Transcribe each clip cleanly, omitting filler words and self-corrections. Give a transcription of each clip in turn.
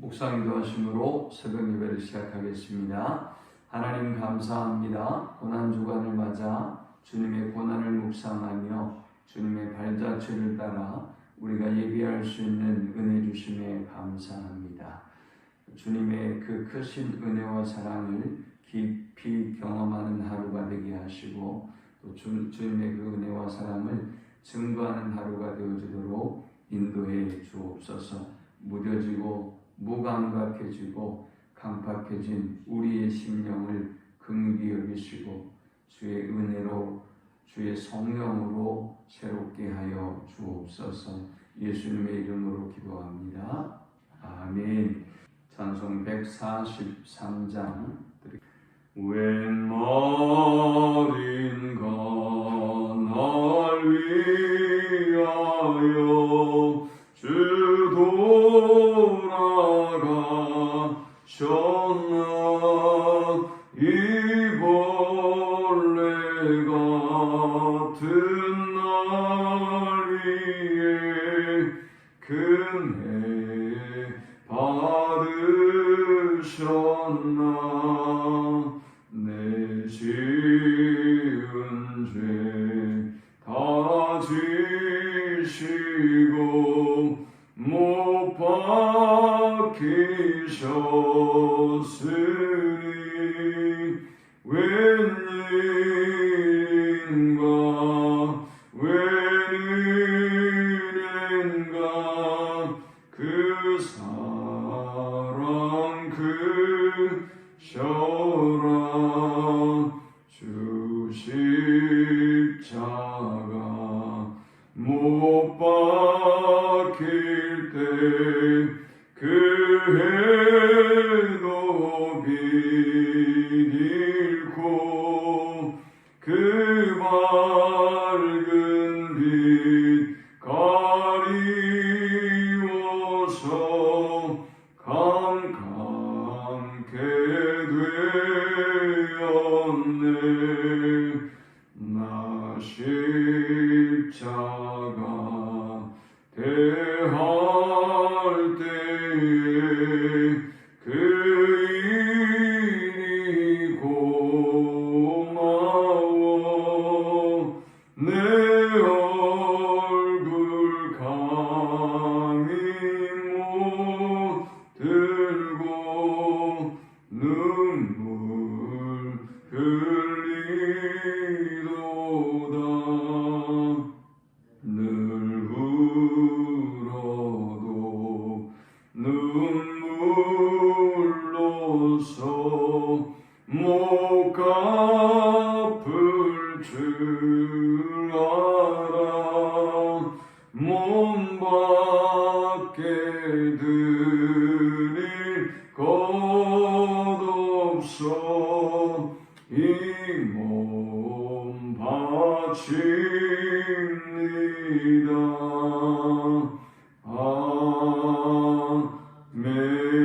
묵상 기도하심으로 새벽 예배를 시작하겠습니다. 하나님 감사합니다. 고난주간을 맞아 주님의 고난을 묵상하며 주님의 발자취를 따라 우리가 예비할 수 있는 은혜 주심에 감사합니다. 주님의 그 크신 은혜와 사랑을 깊이 경험하는 하루가 되게 하시고 또 주님의 그 은혜와 사랑을 증거하는 하루가 되어지도록 인도해 주옵소서. 무뎌지고 무감각해지고 강팍해진 우리의 심령을 긍휼히 여기시고 주의 은혜로 주의 성령으로 새롭게 하여 주옵소서. 예수님의 이름으로 기도합니다. 아멘. 찬송 143장 웬 말인가 날 위하여 주 돌아가셨나 이 벌레 같은 날 위에 큰 해 받으셨나 내 지은 죄 다 지시고 못 박히셨으니 웬일인가 웬일인가 그 사랑 크셔라 주 십자가 못 박힐 때 그 해도 비닐고 그 밝은 빛 가리워서 캄캄케 되었네 나 십자가 대할 때에 그 일이 고마워 내 얼굴 감히 못 들고 눈물 흘리도다 늘 울어도 눈물로서 못 갚을 줄 알아 몸 밖에 드릴 것 없어 이 몸 바칩니다.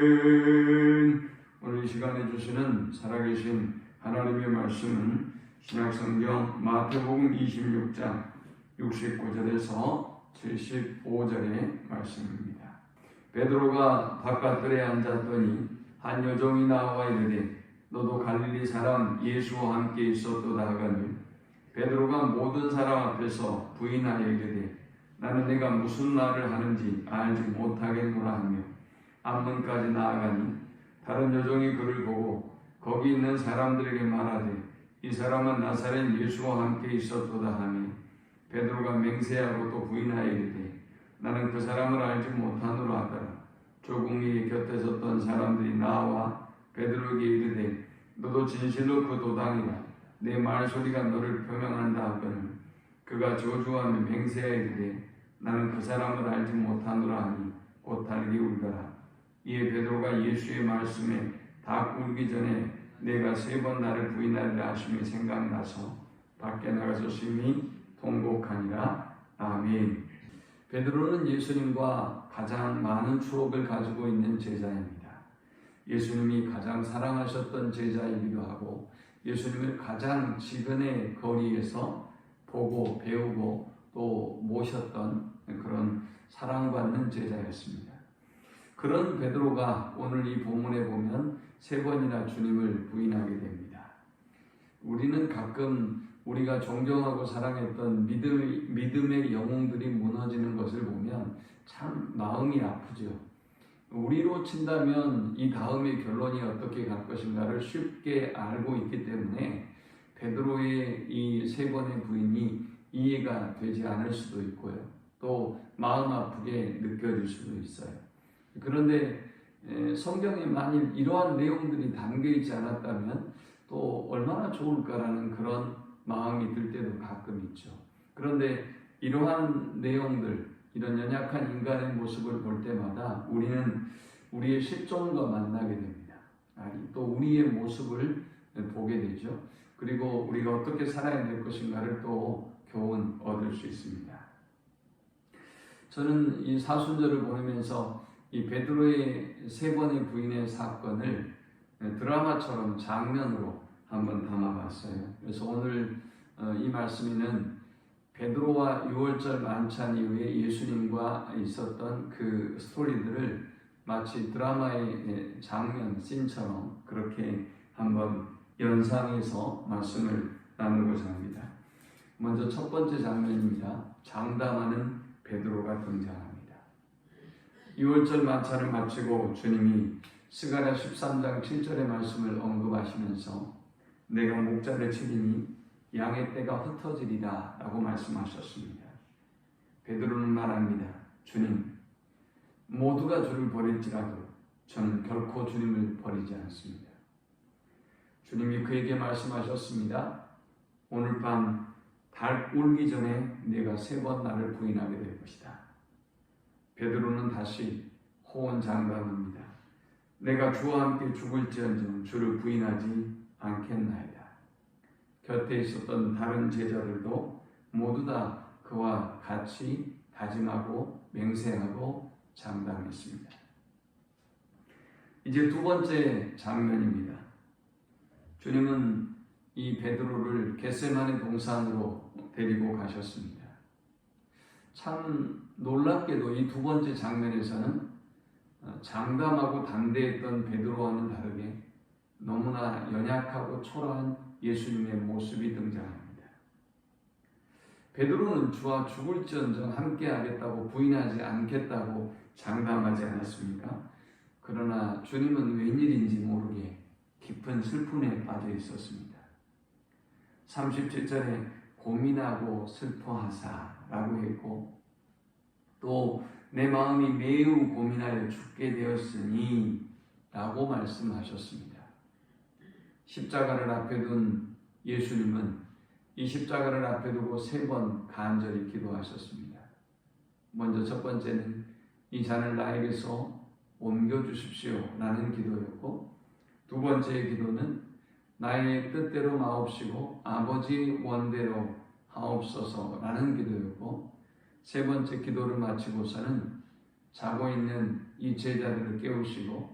아멘. 오늘 이 시간에 주시는 살아계신 하나님의 말씀은 신약성경 마태복음 26장 69절에서 75절의 말씀입니다. 베드로가 바깥들에 앉았더니 한 여종이 나와 이르되 너도 갈릴리 사람 예수와 함께 있었도다 하거늘 베드로가 모든 사람 앞에서 부인하여 이르되 나는 내가 무슨 말을 하는지 알지 못하겠노라 하며 앞문까지 나아가니 다른 여종이 그를 보고 거기 있는 사람들에게 말하되 이 사람은 나사렛 예수와 함께 있었도다 하며 베드로가 맹세하고 또 부인하여 이르되 나는 그 사람을 알지 못하노라 하더라. 조공이 곁에 섰던 사람들이 나와 베드로에게 이르되 너도 진실로 그 도당이라 내 말소리가 너를 표명한다 하거늘 그가 저주하며 맹세하여 이르되 나는 그 사람을 알지 못하노라 하니 곧 달리 울더라. 이에 베드로가 예수의 말씀에 다 울기 전에 내가 3번 나를 부인하리라 하심이 생각나서 밖에 나가서 심히 통곡하니라. 아멘. 베드로는 예수님과 가장 많은 추억을 가지고 있는 제자입니다. 예수님이 가장 사랑하셨던 제자이기도 하고 예수님을 가장 지근의 거리에서 보고 배우고 또 모셨던 그런 사랑받는 제자였습니다. 그런 베드로가 오늘 이 본문에 보면 3번이나 주님을 부인하게 됩니다. 우리는 가끔 우리가 존경하고 사랑했던 믿음의 영웅들이 무너지는 것을 보면 참 마음이 아프죠. 우리로 친다면 이 다음의 결론이 어떻게 갈 것인가를 쉽게 알고 있기 때문에 베드로의 이 3번의 부인이 이해가 되지 않을 수도 있고요. 또 마음 아프게 느껴질 수도 있어요. 그런데 성경에 만일 이러한 내용들이 담겨 있지 않았다면 또 얼마나 좋을까라는 그런 마음이 들 때도 가끔 있죠. 그런데 이러한 내용들, 이런 연약한 인간의 모습을 볼 때마다 우리는 우리의 실존과 만나게 됩니다. 또 우리의 모습을 보게 되죠. 그리고 우리가 어떻게 살아야 될 것인가를 또 교훈 얻을 수 있습니다. 저는 이 사순절을 보내면서 이 베드로의 3번의 부인의 사건을 드라마처럼 장면으로 한번 담아봤어요. 그래서 오늘 이 말씀에는 베드로와 6월절 만찬 이후에 예수님과 있었던 그 스토리들을 마치 드라마의 장면, 씬처럼 그렇게 한번 연상해서 말씀을 나누고자 합니다. 먼저 첫 번째 장면입니다. 장담하는 베드로가 등장합니다. 6월절 만찬을 마치고 주님이 스가랴 13장 7절의 말씀을 언급하시면서 내가 목자를 치리니 양의 떼가 흩어지리라 라고 말씀하셨습니다. 베드로는 말합니다. 주님, 모두가 주를 버릴지라도 저는 결코 주님을 버리지 않습니다. 주님이 그에게 말씀하셨습니다. 오늘 밤 달 울기 전에 네가 3번 나를 부인하게 될 것이다. 베드로는 다시 호언장담합니다. 내가 주와 함께 죽을지언정 주를 부인하지 않겠나이다. 곁에 있었던 다른 제자들도 모두 다 그와 같이 다짐하고 맹세하고 장담했습니다. 이제 두 번째 장면입니다. 주님은 이 베드로를 겟세마네 동산으로 데리고 가셨습니다. 참 놀랍게도 이 두 번째 장면에서는 장담하고 담대했던 베드로와는 다르게 너무나 연약하고 초라한 예수님의 모습이 등장합니다. 베드로는 주와 죽을지언정 함께하겠다고 부인하지 않겠다고 장담하지 않았습니까? 그러나 주님은 웬일인지 모르게 깊은 슬픔에 빠져 있었습니다. 37절에 고민하고 슬퍼하사라고 했고 또 내 마음이 매우 고민하여 죽게 되었으니 라고 말씀하셨습니다. 십자가를 앞에 둔 예수님은 이 십자가를 앞에 두고 3번 간절히 기도하셨습니다. 먼저 첫 번째는 이 잔을 나에게서 옮겨주십시오 라는 기도였고, 두 번째의 기도는 나의 뜻대로 마옵시고 아버지의 원대로 하옵소서 라는 기도였고, 세 번째 기도를 마치고서는 자고 있는 이 제자들을 깨우시고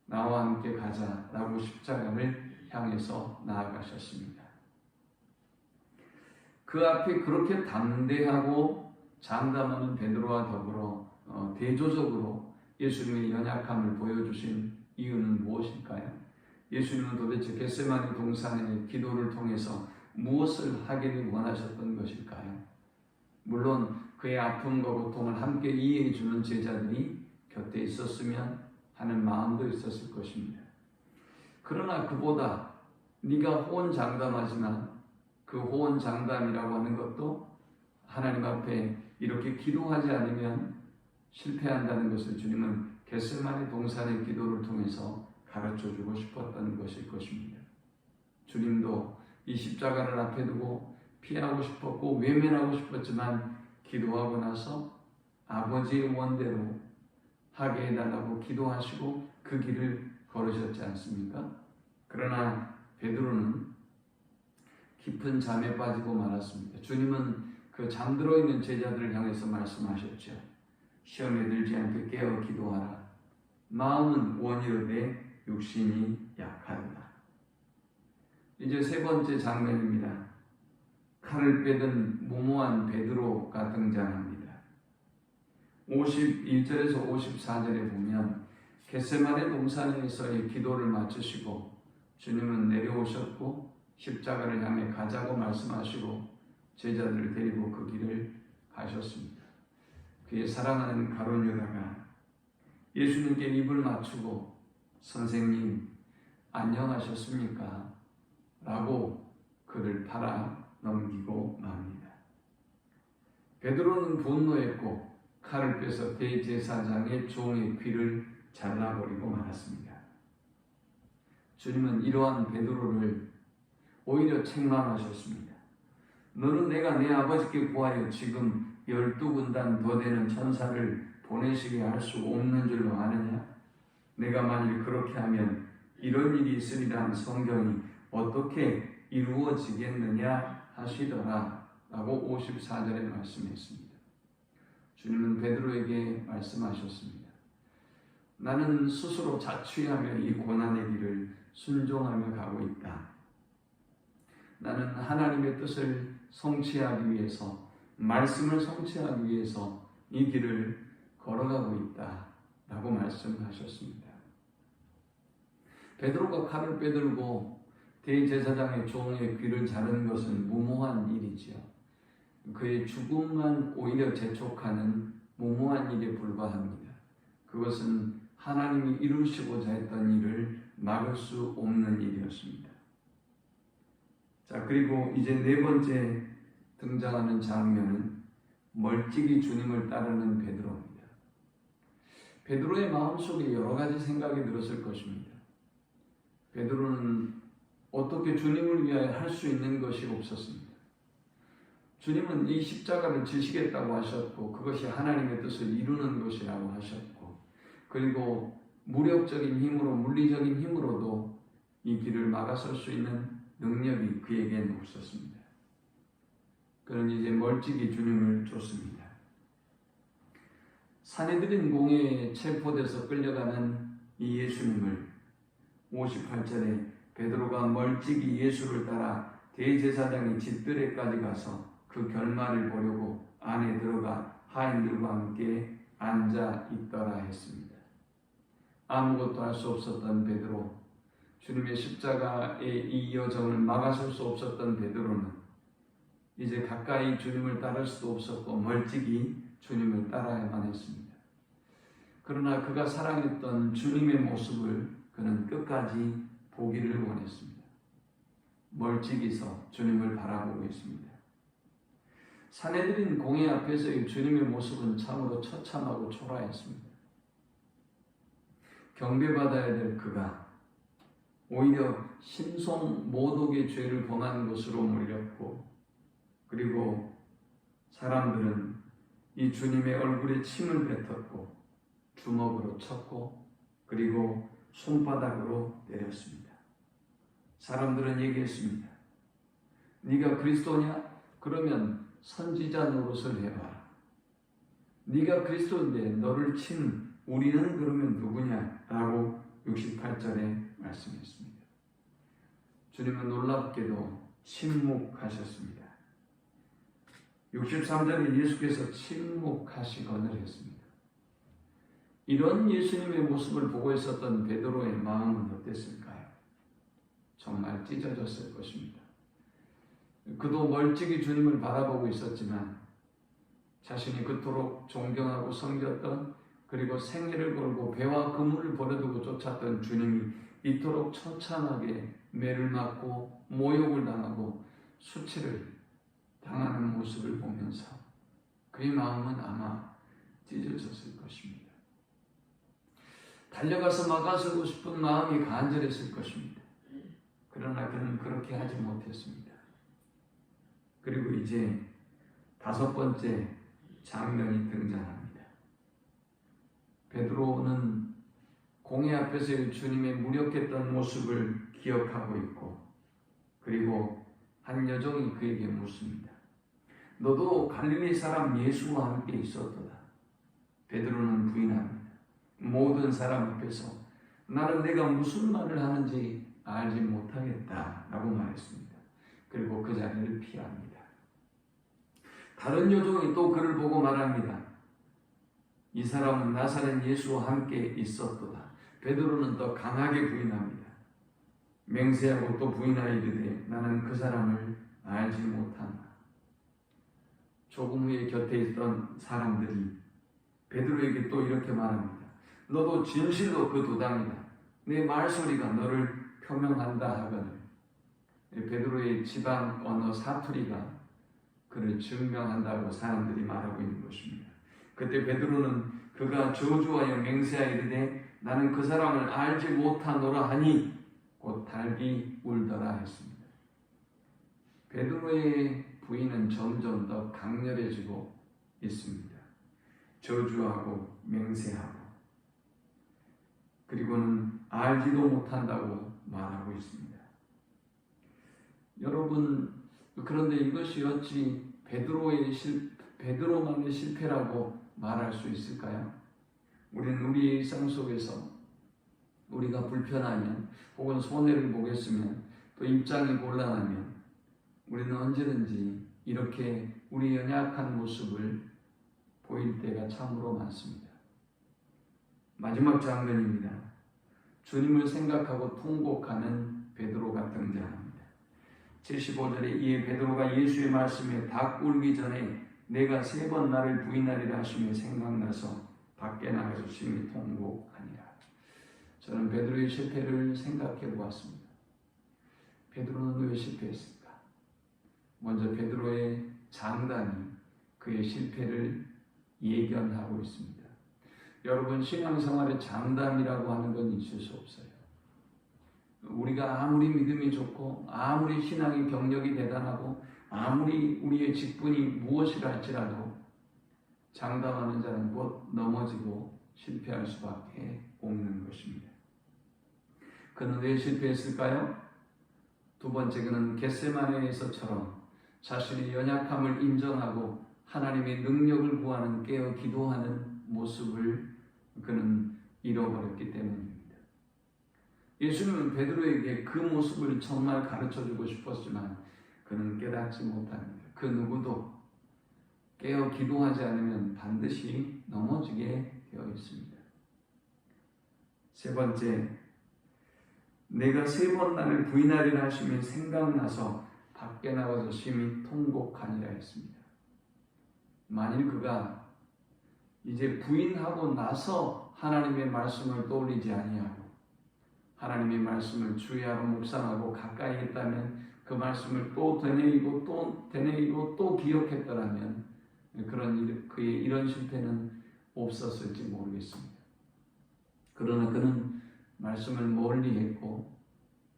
나와 함께 가자라고 십자가를 향해서 나아가셨습니다. 그 앞에 그렇게 담대하고 장담하는 베드로와 더불어 대조적으로 예수님의 연약함을 보여주신 이유는 무엇일까요? 예수님은 도대체 겟세마네 동산의 기도를 통해서 무엇을 하기를 원하셨던 것일까요? 물론 그의 아픔과 고통을 함께 이해해 주는 제자들이 곁에 있었으면 하는 마음도 있었을 것입니다. 그러나 그보다 네가 호언장담하지만 그 호언장담이라고 하는 것도 하나님 앞에 이렇게 기도하지 않으면 실패한다는 것을 주님은 겟세마네 동산의 기도를 통해서 가르쳐주고 싶었던 것일 것입니다. 주님도 이 십자가를 앞에 두고 피하고 싶었고 외면하고 싶었지만 기도하고 나서 아버지의 원대로 하게 해달라고 기도하시고 그 길을 걸으셨지 않습니까? 그러나 베드로는 깊은 잠에 빠지고 말았습니다. 주님은 그 잠들어 있는 제자들을 향해서 말씀하셨죠. 시험에 들지 않게 깨어 기도하라. 마음은 원이로되 육신이 약하도다. 이제 세 번째 장면입니다. 칼을 빼든 무모한 베드로가 등장합니다. 51절에서 54절에 보면 겟세마네 동산에서의 기도를 마치시고 주님은 내려오셨고 십자가를 향해 가자고 말씀하시고 제자들을 데리고 그 길을 가셨습니다. 그의 사랑하는 가룟 유다가 예수님께 입을 맞추고 선생님 안녕하셨습니까? 라고 그를 팔아 넘기고 맙니다. 베드로는 분노했고 칼을 빼서 대제사장의 종의 귀를 잘라버리고 말았습니다. 주님은 이러한 베드로를 오히려 책망하셨습니다. 너는 내가 내 아버지께 구하여 지금 12군단 더 되는 천사를 보내시게 할 수 없는 줄로 아느냐? 내가 만일 그렇게 하면 이런 일이 있으리라는 성경이 어떻게 이루어지겠느냐 하시더라 라고 54절에 말씀했습니다. 주님은 베드로에게 말씀하셨습니다. 나는 스스로 자취하며 이 고난의 길을 순종하며 가고 있다. 나는 하나님의 뜻을 성취하기 위해서, 말씀을 성취하기 위해서 이 길을 걸어가고 있다 라고 말씀하셨습니다. 베드로가 칼을 빼들고 대제사장의 종의 귀를 자르는 것은 무모한 일이지요. 그의 죽음만 오히려 재촉하는 무모한 일에 불과합니다. 그것은 하나님이 이루시고자 했던 일을 막을 수 없는 일이었습니다. 자, 그리고 이제 네 번째 등장하는 장면은 멀찍이 주님을 따르는 베드로입니다. 베드로의 마음속에 여러 가지 생각이 들었을 것입니다. 베드로는 어떻게 주님을 위하여 할 수 있는 것이 없었습니다. 주님은 이 십자가를 지시겠다고 하셨고 그것이 하나님의 뜻을 이루는 것이라고 하셨고 그리고 무력적인 힘으로 물리적인 힘으로도 이 길을 막아설 수 있는 능력이 그에게는 없었습니다. 그는 이제 멀찍이 주님을 쫓습니다. 사내들인 공회에 체포돼서 끌려가는 이 예수님을 58절에 베드로가 멀찍이 예수를 따라 대제사장의 집들에까지 가서 그 결말을 보려고 안에 들어가 하인들과 함께 앉아 있더라 했습니다. 아무것도 할 수 없었던 베드로, 주님의 십자가의 이 여정을 막아설 수 없었던 베드로는 이제 가까이 주님을 따를 수도 없었고 멀찍이 주님을 따라야만 했습니다. 그러나 그가 사랑했던 주님의 모습을 그는 끝까지 보기를 원했습니다. 멀찍이서 주님을 바라보고 있습니다. 사내들인 공회 앞에서의 주님의 모습은 참으로 처참하고 초라했습니다. 경배받아야 될 그가 오히려 신성 모독의 죄를 범한 것으로 몰렸고 그리고 사람들은 이 주님의 얼굴에 침을 뱉었고 주먹으로 쳤고 그리고 손바닥으로 때렸습니다. 사람들은 얘기했습니다. 네가 그리스도냐? 그러면 선지자 노릇을 해봐라. 네가 그리스도인데 너를 친 우리는 그러면 누구냐? 라고 68절에 말씀했습니다. 주님은 놀랍게도 침묵하셨습니다. 63절에 예수께서 침묵하시거늘 했습니다. 이런 예수님의 모습을 보고 있었던 베드로의 마음은 어땠을까요? 정말 찢어졌을 것입니다. 그도 멀찍이 주님을 바라보고 있었지만 자신이 그토록 존경하고 섬겼던 그리고 생애를 걸고 배와 그물을 버려두고 쫓았던 주님이 이토록 처참하게 매를 맞고 모욕을 당하고 수치를 당하는 모습을 보면서 그의 마음은 아마 찢어졌을 것입니다. 달려가서 막아서고 싶은 마음이 간절했을 것입니다. 그러나 그는 그렇게 하지 못했습니다. 그리고 이제 다섯 번째 장면이 등장합니다. 베드로는 공회 앞에서의 주님의 무력했던 모습을 기억하고 있고 그리고 한 여종이 그에게 묻습니다. 너도 갈릴리 사람 예수와 함께 있었도다. 베드로는 부인합니다. 모든 사람 앞에서 나는 내가 무슨 말을 하는지 알지 못하겠다 라고 말했습니다. 그리고 그 자리를 피합니다. 다른 여종이 또 그를 보고 말합니다. 이 사람은 나사렛 예수와 함께 있었도다. 베드로는 더 강하게 부인합니다. 맹세하고 또 부인하여 이르되 나는 그 사람을 알지 못하나. 조금 후에 곁에 있던 사람들이 베드로에게 또 이렇게 말합니다. 너도 진실로 그 도당이다. 내 말소리가 너를 표명한다 하거늘. 베드로의 지방 언어 사투리가 그를 증명한다고 사람들이 말하고 있는 것입니다. 그때 베드로는 그가 저주하여 맹세하여 이르되 나는 그 사람을 알지 못하노라 하니 곧 달기 울더라 했습니다. 베드로의 부인은 점점 더 강렬해지고 있습니다. 저주하고 맹세하고 그리고는 알지도 못한다고 말하고 있습니다. 여러분, 그런데 이것이 어찌 베드로만의 실패라고 말할 수 있을까요? 우리는 우리의 일상 속에서 우리가 불편하면 혹은 손해를 보겠으면 또 입장이 곤란하면 우리는 언제든지 이렇게 우리 연약한 모습을 보일 때가 참으로 많습니다. 마지막 장면입니다. 주님을 생각하고 통곡하는 베드로가 등장합니다. 75절에 이에 베드로가 예수의 말씀에 닭 울기 전에 내가 3번 나를 부인하리라 하심이 생각나서 밖에 나가서 심히 통곡하니라. 저는 베드로의 실패를 생각해 보았습니다. 베드로는 왜 실패했을까? 먼저 베드로의 장단이 그의 실패를 예견하고 있습니다. 여러분, 신앙생활의 장담이라고 하는 건 있을 수 없어요. 우리가 아무리 믿음이 좋고 아무리 신앙의 경력이 대단하고 아무리 우리의 직분이 무엇이라 할지라도 장담하는 자는 곧 넘어지고 실패할 수밖에 없는 것입니다. 그는 왜 실패했을까요? 두 번째, 그는 겟세마네에서처럼 자신의 연약함을 인정하고 하나님의 능력을 구하는 깨어 기도하는 모습을 그는 잃어버렸기 때문입니다. 예수님은 베드로에게 그 모습을 정말 가르쳐주고 싶었지만 그는 깨닫지 못합니다. 그 누구도 깨어 기도하지 않으면 반드시 넘어지게 되어 있습니다. 세 번째, 내가 3번 나를 부인하리라 하심이 생각나서 밖에 나가서 심히 통곡하니라 했습니다. 만일 그가 이제 부인하고 나서 하나님의 말씀을 떠올리지 아니하고 하나님의 말씀을 주의하고 묵상하고 가까이 했다면 그 말씀을 또 되뇌이고 또 기억했더라면 그의 이런 실패는 없었을지 모르겠습니다. 그러나 그는 말씀을 멀리 했고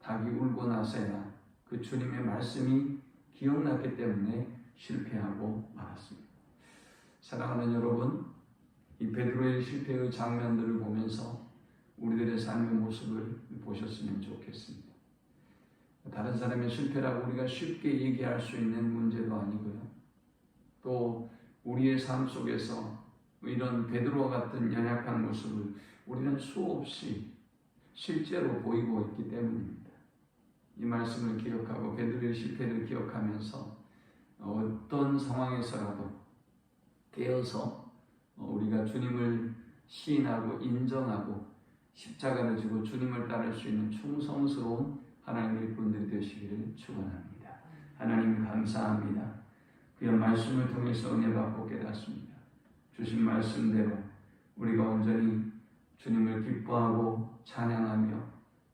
닭이 울고 나서야 그 주님의 말씀이 기억났기 때문에 실패하고 말았습니다. 사랑하는 여러분, 이 베드로의 실패의 장면들을 보면서 우리들의 삶의 모습을 보셨으면 좋겠습니다. 다른 사람의 실패라고 우리가 쉽게 얘기할 수 있는 문제도 아니고요. 또 우리의 삶 속에서 이런 베드로와 같은 연약한 모습을 우리는 수없이 실제로 보이고 있기 때문입니다. 이 말씀을 기억하고 베드로의 실패를 기억하면서 어떤 상황에서라도 깨어서 우리가 주님을 시인하고 인정하고 십자가를 지고 주님을 따를 수 있는 충성스러운 하나님의 분들이 되시기를 축원합니다. 하나님 감사합니다. 그의 말씀을 통해서 은혜 받고 깨닫습니다. 주신 말씀대로 우리가 온전히 주님을 기뻐하고 찬양하며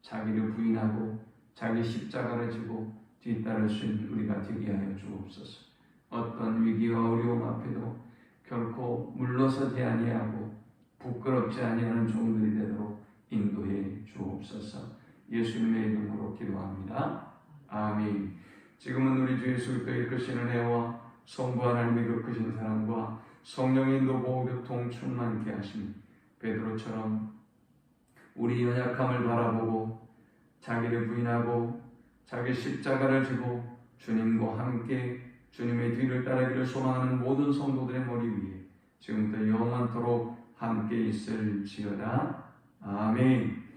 자기를 부인하고 자기 십자가를 지고 뒤따를 수 있는 우리가 되게 하여 주옵소서. 어떤 위기와 어려움 앞에도 결코 물러서지 아니하고 부끄럽지 아니하는 종들이 되도록 인도해 주옵소서. 예수님의 이름으로 기도합니다. 아멘. 지금은 우리 주 예수 그리스도의 크신 은혜와 성부 하나님의 그 크신 사랑과 성령의 인도 보호 교통 충만케 하심 베드로처럼 우리 연약함을 바라보고 자기를 부인하고 자기 십자가를 지고 주님과 함께 주님의 뒤를 따르기를 소망하는 모든 성도들의 머리 위에 지금부터 영원토록 함께 있을지어다. 아멘.